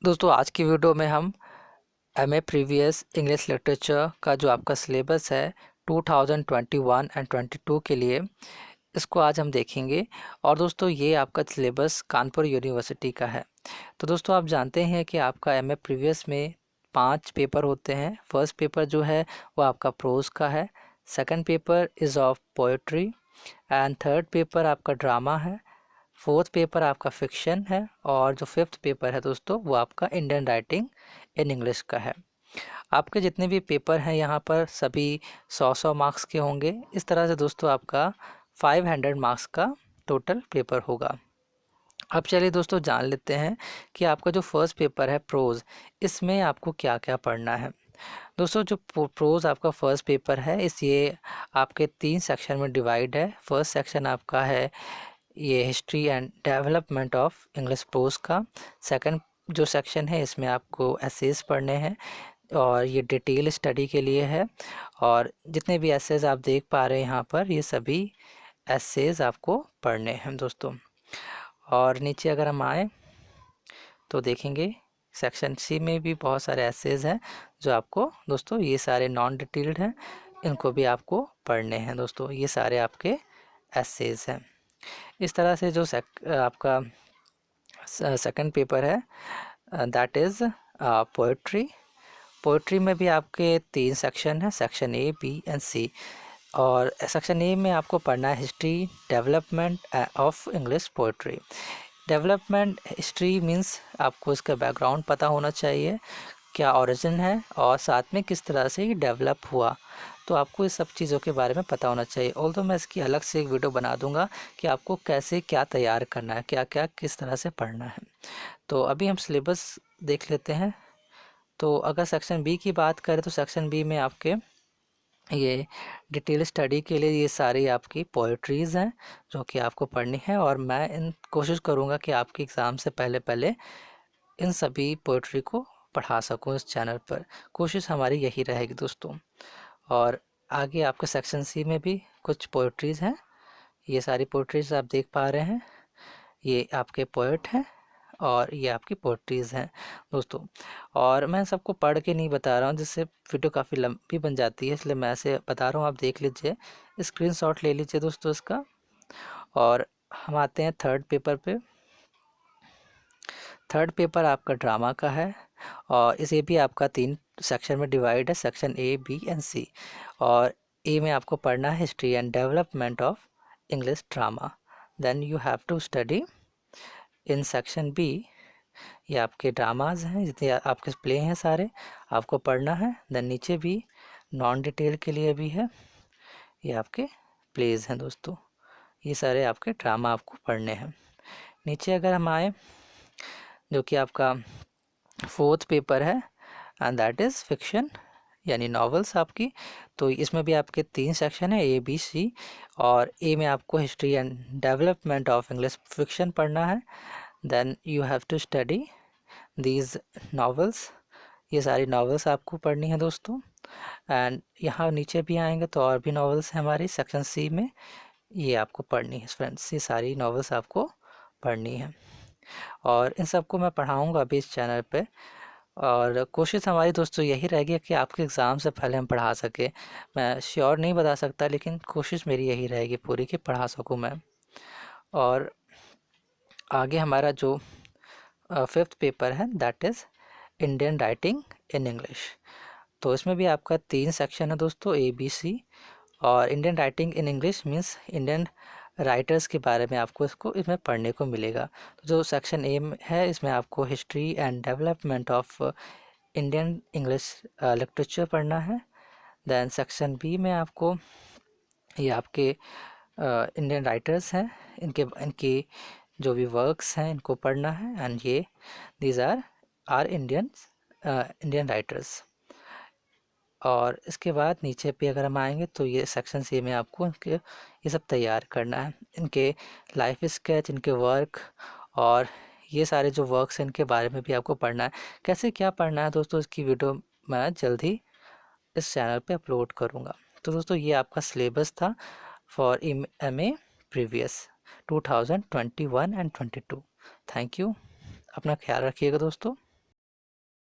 दोस्तों आज की वीडियो में हम एमए प्रीवियस इंग्लिश लिटरेचर का जो आपका सिलेबस है 2021 एंड 22 के लिए इसको आज हम देखेंगे। और दोस्तों ये आपका सिलेबस कानपुर यूनिवर्सिटी का है। तो दोस्तों आप जानते हैं कि आपका एमए प्रीवियस में 5 पेपर होते हैं। फर्स्ट पेपर जो है वो आपका प्रोज का है, second paper is of poetry and third paper आपका ड्रामा है, फोर्थ पेपर आपका फिक्शन है और जो फिफ्थ पेपर है दोस्तों वो आपका इंडियन राइटिंग इन इंग्लिश का है। आपके जितने भी पेपर हैं यहाँ पर सभी 100 मार्क्स के होंगे। इस तरह से दोस्तों आपका 500 मार्क्स का टोटल पेपर होगा। अब चलिए दोस्तों जान लेते हैं कि आपका जो फर्स्ट पेपर है प्रोज, इसमें आपको क्या क्या पढ़ना है। दोस्तों जो प्रोज आपका फर्स्ट पेपर है इस ये आपके 3 सेक्शन में डिवाइड है। फर्स्ट सेक्शन आपका है ये history and development of English pros का। सेकंड जो सेक्शन है इसमें आपको एसेस पढ़ने हैं और ये डिटेल स्टडी के लिए है। और जितने भी एसेस आप देख पा रहे हैं यहाँ पर ये सभी एसेस आपको पढ़ने हैं दोस्तों। और नीचे अगर हम आए तो देखेंगे सेक्शन सी में भी बहुत सारे एसेस हैं जो आपको दोस्तों ये सारे नॉन डिटेल्ड हैं, इनको भी आपको पढ़ने हैं दोस्तों। ये सारे आपके एसेस हैं। इस तरह से जो आपका सेकंड पेपर है दैट इज़ पोएट्री। पोएट्री में भी आपके 3 सेक्शन हैं, section A B and C. और सेक्शन ए में आपको पढ़ना है history development of English poetry. Development history means आपको इसका बैकग्राउंड पता होना चाहिए, क्या ओरिजिन है और साथ में किस तरह से ये डेवलप हुआ। तो आपको इस सब चीज़ों के बारे में पता होना चाहिए। ऑल्दो मैं इसकी अलग से एक वीडियो बना दूंगा कि आपको कैसे क्या तैयार करना है, क्या क्या किस तरह से पढ़ना है। तो अभी हम सिलेबस देख लेते हैं। तो अगर सेक्शन बी की बात करें तो सेक्शन बी में आपके ये डिटेल स्टडी के लिए ये सारी आपकी पोएट्रीज़ हैं जो कि आपको पढ़नी है। और मैं इन कोशिश करूँगा कि आपके एग्ज़ाम से पहले पहले इन सभी पोएट्री को पढ़ा सकूँ इस चैनल पर। कोशिश हमारी यही रहेगी दोस्तों। और आगे आपके सेक्शन सी में भी कुछ पोएट्रीज़ हैं। ये सारी पोएट्रीज़ आप देख पा रहे हैं, ये आपके पोएट हैं और ये आपकी पोएट्रीज़ हैं दोस्तों। और मैं सबको पढ़ के नहीं बता रहा हूँ जिससे वीडियो काफ़ी लंबी बन जाती है, इसलिए मैं ऐसे बता रहा हूँ। आप देख लीजिए, स्क्रीनशॉट ले लीजिए दोस्तों इसका। और हम आते हैं थर्ड पेपर पे। थर्ड पेपर आपका ड्रामा का है और इसे भी आपका 3 सेक्शन में डिवाइड है, section A B and C. और ए में आपको पढ़ना है history and development of English drama. Then you have to study in section B. ये आपके ड्रामाज हैं, जितने आपके प्ले हैं सारे आपको पढ़ना है। देन नीचे भी नॉन डिटेल के लिए भी है, ये आपके प्लेज हैं दोस्तों। ये सारे आपके ड्रामा आपको पढ़ने हैं। नीचे अगर हम आए जो कि आपका फोर्थ पेपर है एंड दैट इज़ फिक्शन यानी नॉवेल्स आपकी। तो इसमें भी आपके 3 सेक्शन है, ए बी सी। और ए में आपको history and development of English fiction पढ़ना है। Then you have to study these novels. ये सारी नॉवेल्स आपको पढ़नी है दोस्तों। एंड यहाँ नीचे भी आएंगे तो और भी नॉवेल्स हैं हमारी सेक्शन सी में, ये आपको पढ़नी है फ्रेंड्स। ये सारी नॉवेल्स आपको पढ़नी है और इन सबको मैं पढ़ाऊँगा अभी इस चैनल पे। और कोशिश हमारी दोस्तों यही रहेगी कि आपके एग्ज़ाम से पहले हम पढ़ा सकें। मैं श्योर नहीं बता सकता लेकिन कोशिश मेरी यही रहेगी पूरी कि पढ़ा सकूं मैं। और आगे हमारा जो फिफ्थ पेपर है that is Indian writing in English. तो इसमें भी आपका 3 सेक्शन है दोस्तों, ए बी सी। और Indian writing in English means Indian writers के बारे में आपको इसको इसमें पढ़ने को मिलेगा। तो जो सेक्शन ए है इसमें आपको history and development of Indian English literature पढ़ना है। देन सेक्शन बी में आपको ये आपके इंडियन राइटर्स हैं, इनके इनकी जो भी वर्क्स हैं इनको पढ़ना है। एंड ये दीज आर इंडियन राइटर्स। और इसके बाद नीचे पे अगर हम आएंगे तो ये सेक्शन सी में आपको इनके ये सब तैयार करना है, इनके लाइफ स्केच, इनके वर्क। और ये सारे जो वर्क्स हैं इनके बारे में भी आपको पढ़ना है। कैसे क्या पढ़ना है दोस्तों इसकी वीडियो मैं जल्द ही इस चैनल पे अपलोड करूँगा। तो दोस्तों ये आपका सिलेबस था for MA previous 2021 and 22। Thank you, अपना ख्याल रखिएगा दोस्तों।